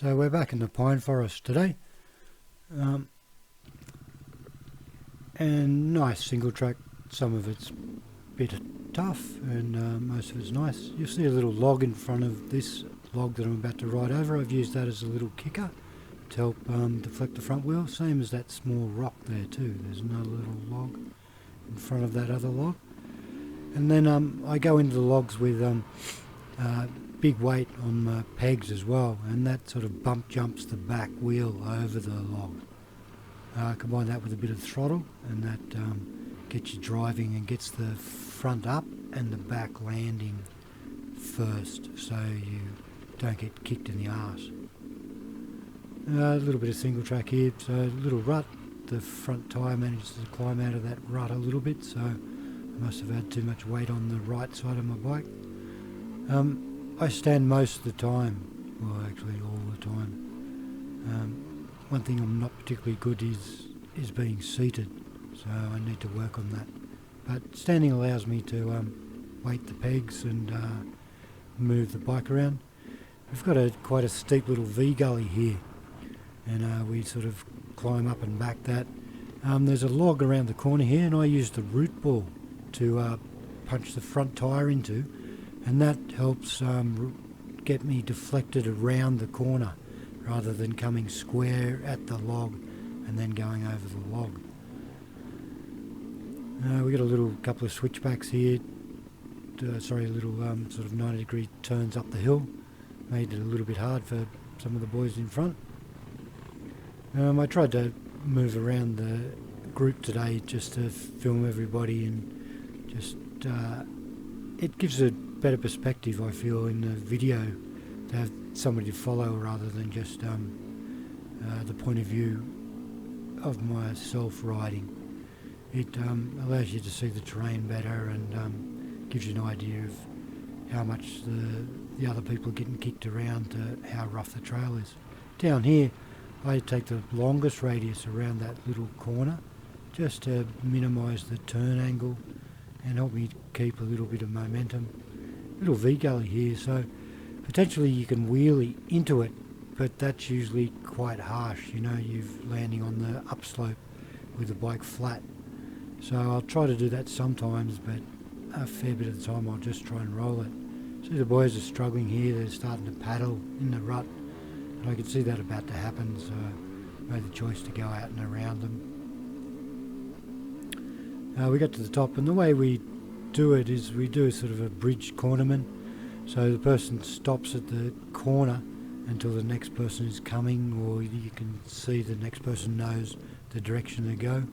So we're back in the pine forest today, and nice single track. Some of it's a bit tough and most of it's nice. You'll see a little log in front of this log that I'm about to ride over. I've used that as a little kicker to help deflect the front wheel, same as that small rock there too. There's another little log in front of that other log. And then I go into the logs with big weight on my pegs as well, and that sort of bump jumps the back wheel over the log. Combine that with a bit of throttle, and that gets you driving and gets the front up and the back landing first, so you don't get kicked in the arse. A little bit of single track here, so a little rut. The front tyre manages to climb out of that rut a little bit, so I must have had too much weight on the right side of my bike. I stand most of the time, well actually all the time. One thing I'm not particularly good is being seated, so I need to work on that. But standing allows me to weight the pegs and move the bike around. We've got quite a steep little V-gully here, and we sort of climb up and back that. There's a log around the corner here, and I use the root ball to punch the front tyre into, and that helps get me deflected around the corner rather than coming square at the log and then going over the log. We got a little couple of switchbacks here, little sort of 90-degree turns up the hill. Made it a little bit hard for some of the boys in front. I tried to move around the group today just to film everybody, and just it gives a better perspective, I feel, in the video to have somebody to follow rather than just the point of view of myself riding. It allows you to see the terrain better and gives you an idea of how much the other people are getting kicked around to how rough the trail is. Down here I take the longest radius around that little corner just to minimise the turn angle and help me keep a little bit of momentum. Little V-gully here, so potentially you can wheelie into it, but that's usually quite harsh, you know, you're landing on the upslope with the bike flat. So I'll try to do that sometimes, but a fair bit of the time I'll just try and roll it. See, the boys are struggling here, they're starting to paddle in the rut, and I could see that about to happen, so I made the choice to go out and around them. We got to the top, and the way we do it is we do sort of a bridge cornerman, so the person stops at the corner until the next person is coming, or you can see the next person knows the direction to go.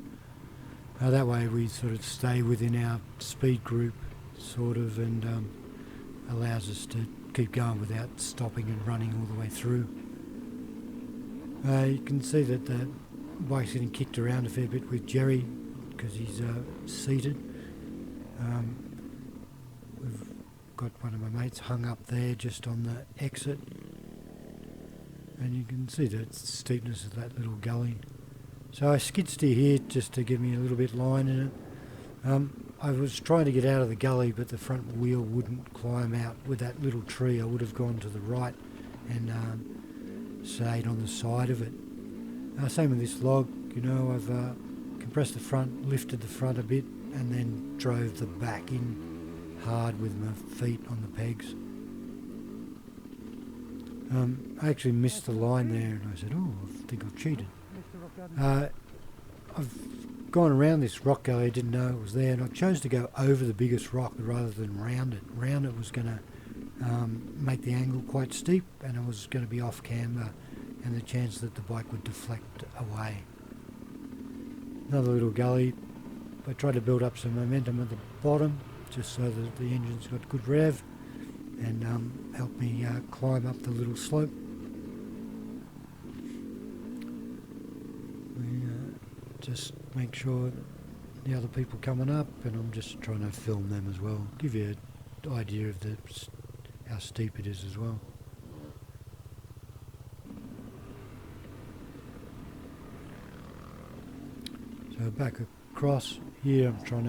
That way we sort of stay within our speed group, sort of, and allows us to keep going without stopping and running all the way through. You can see that the bike's getting kicked around a fair bit with Jerry because he's seated. We've got one of my mates hung up there just on the exit, and you can see the steepness of that little gully. So I skid steer here just to give me a little bit line in it. I was trying to get out of the gully, but the front wheel wouldn't climb out with that little tree. I would have gone to the right and stayed on the side of it. Same with this log, you know, I've compressed the front, lifted the front a bit, and then drove the back in hard with my feet on the pegs. I actually missed the line there, and I said, oh, I think I've cheated. I've gone around this rock gully, I didn't know it was there, and I chose to go over the biggest rock rather than round it. Round it was going to make the angle quite steep, and it was going to be off camber, and the chance that the bike would deflect away. Another little gully. I tried to build up some momentum at the bottom, just so that the engine's got good rev, and help me climb up the little slope. Just make sure the other people coming up, and I'm just trying to film them as well, give you an idea of how steep it is as well. So back across here, I'm trying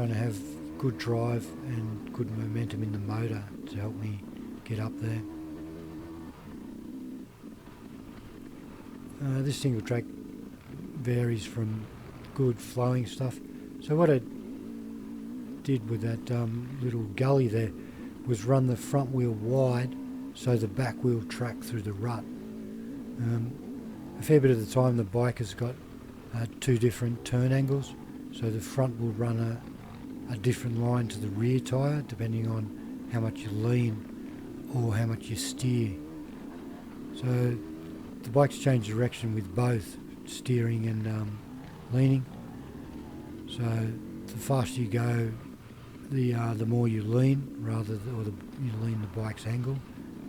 to have good drive and good momentum in the motor to help me get up there. This single track varies from good flowing stuff. So what I did with that little gully there was run the front wheel wide so the back wheel tracked through the rut. A fair bit of the time the bike has got two different turn angles, so the front will run a different line to the rear tyre depending on how much you lean or how much you steer. So the bikes change direction with both steering and leaning. So the faster you go, the more you lean, you lean the bike's angle.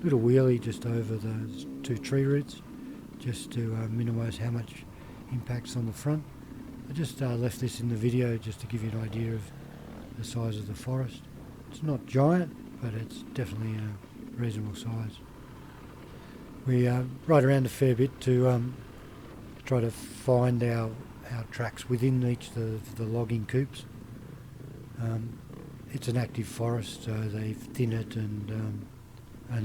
Little wheelie just over those two tree roots, just to minimise how much impacts on the front. I just left this in the video just to give you an idea of the size of the forest. It's not giant, but it's definitely a reasonable size. We ride around a fair bit to try to find our tracks within each of the logging coops. It's an active forest, so they thin it and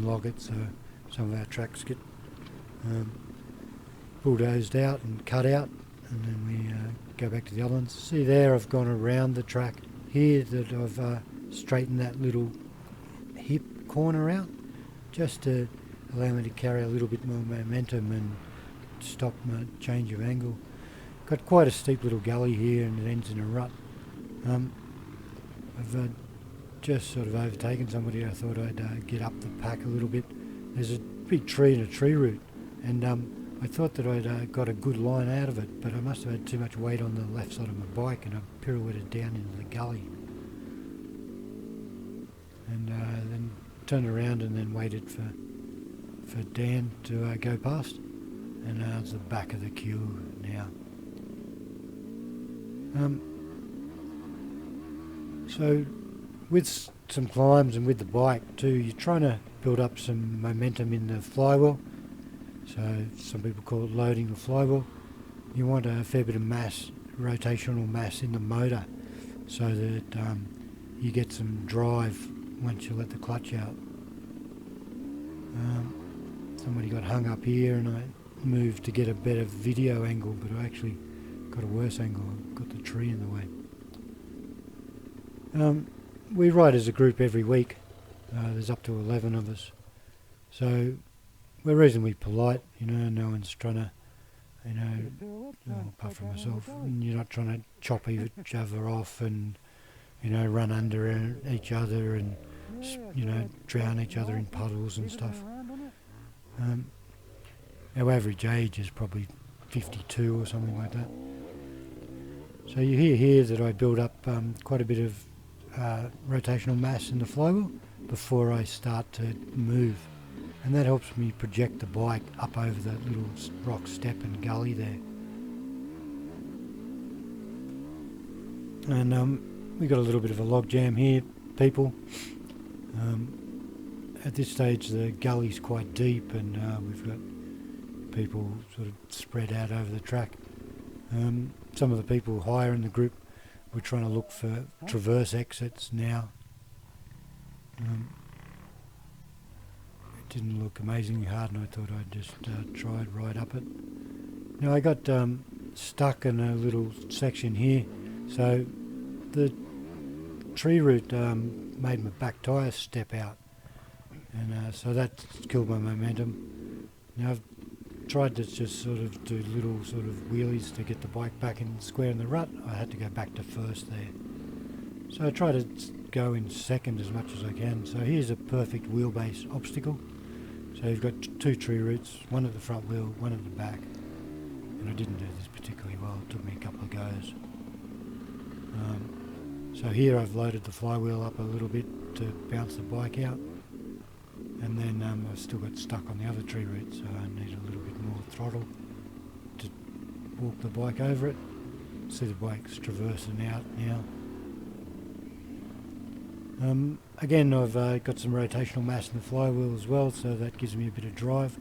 log it, so some of our tracks get bulldozed out and cut out, and then we go back to the other ones. See there, I've gone around the track here that I've straightened that little hip corner out just to allow me to carry a little bit more momentum and stop my change of angle. Got quite a steep little gully here and it ends in a rut. I've just sort of overtaken somebody. I thought I'd get up the pack a little bit. There's a big tree and a tree root, and I thought that I'd got a good line out of it, but I must have had too much weight on the left side of my bike and I pirouetted down into the gully. And then turned around and then waited for Dan to go past, and it's the back of the queue now. So with some climbs and with the bike too, you're trying to build up some momentum in the flywheel. So some people call it loading the flywheel. You want a fair bit of mass, rotational mass in the motor, so that you get some drive once you let the clutch out. Somebody got hung up here and I moved to get a better video angle, but I actually got a worse angle. I got the tree in the way. We ride as a group every week. There's up to 11 of us. So we're reasonably polite, no one's trying to, apart from myself, you're not trying to chop each other off and, run under each other and, drown each other in puddles and stuff. Our average age is probably 52 or something like that. So you hear here that I build up quite a bit of rotational mass in the flywheel before I start to move, and that helps me project the bike up over that little rock step and gully there. And we got a little bit of a log jam here, people. At this stage the gully's quite deep and we've got people sort of spread out over the track. Some of the people higher in the group were trying to look for traverse exits now. It didn't look amazingly hard and I thought I'd just try and ride up it. Now I got stuck in a little section here, so the tree root made my back tyre step out, and so that killed my momentum. Now I've tried to just sort of do little sort of wheelies to get the bike back in square in the rut. I had to go back to first there. So I try to go in second as much as I can. So here's a perfect wheelbase obstacle. So you've got two tree roots, one at the front wheel, one at the back. And I didn't do this particularly well, it took me a couple of goes. So here I've loaded the flywheel up a little bit to bounce the bike out. And then I've still got stuck on the other tree root, so I need a little bit more throttle to walk the bike over it. See the bike's traversing out now. Again, I've got some rotational mass in the flywheel as well, so that gives me a bit of drive.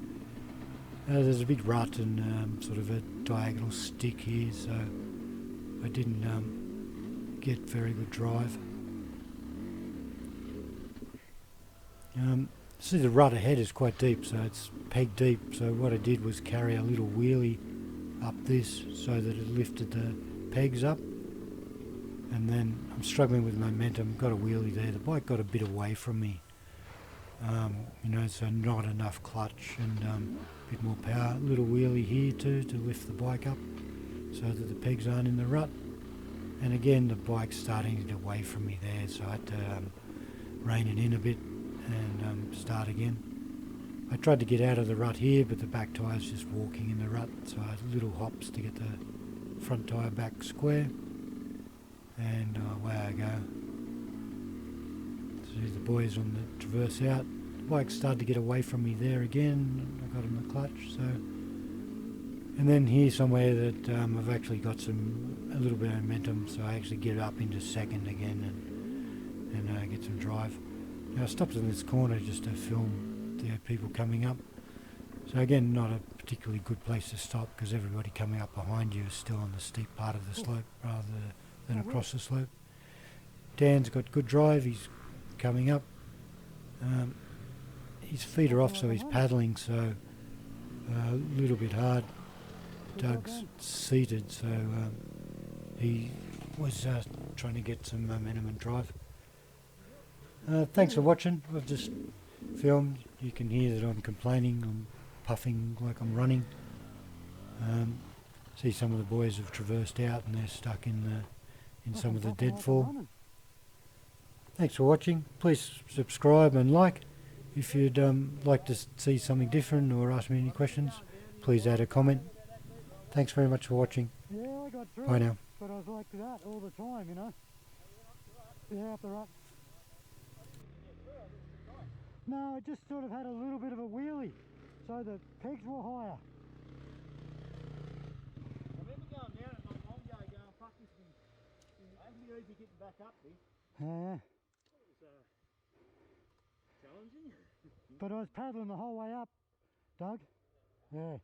There's a big rut and sort of a diagonal stick here, so I didn't get very good drive. See, the rut ahead is quite deep, so it's peg deep. So what I did was carry a little wheelie up this so that it lifted the pegs up. And then I'm struggling with momentum, got a wheelie there. The bike got a bit away from me, you know, so not enough clutch and a bit more power. Little wheelie here too to lift the bike up so that the pegs aren't in the rut. And again, the bike's starting to get away from me there, so I had to rein it in a bit and start again. I tried to get out of the rut here, but the back tyre's just walking in the rut, so I had little hops to get the front tyre back square. And away I go. See the boys on the traverse out. The bike started to get away from me there again. I got on the clutch, so. And then here somewhere that I've actually got a little bit of momentum, so I actually get up into second again and get some drive. Now I stopped in this corner just to film the people coming up. So again, not a particularly good place to stop because everybody coming up behind you is still on the steep part of the slope rather than across the slope. Dan's got good drive, he's coming up. His feet are off, so he's paddling, so a little bit hard. Doug's seated, so he was trying to get some momentum and drive. Thanks for watching. I've just filmed. You can hear that I'm complaining, I'm puffing like I'm running. See some of the boys have traversed out and they're stuck in some of the deadfall. Thanks for watching. Please subscribe and like. If you'd like to see something different or ask me any questions, please add a comment. Thanks very much for watching. Yeah, I got through. Bye now. But I was like that all the time, you know. Yeah, up the rut. No, I just sort of had a little bit of a wheelie, so the pegs were higher. I remember going down it not long ago going, fuck this thing. It'd be easy getting back up there. Yeah. It was challenging. But I was paddling the whole way up, Doug. Yeah.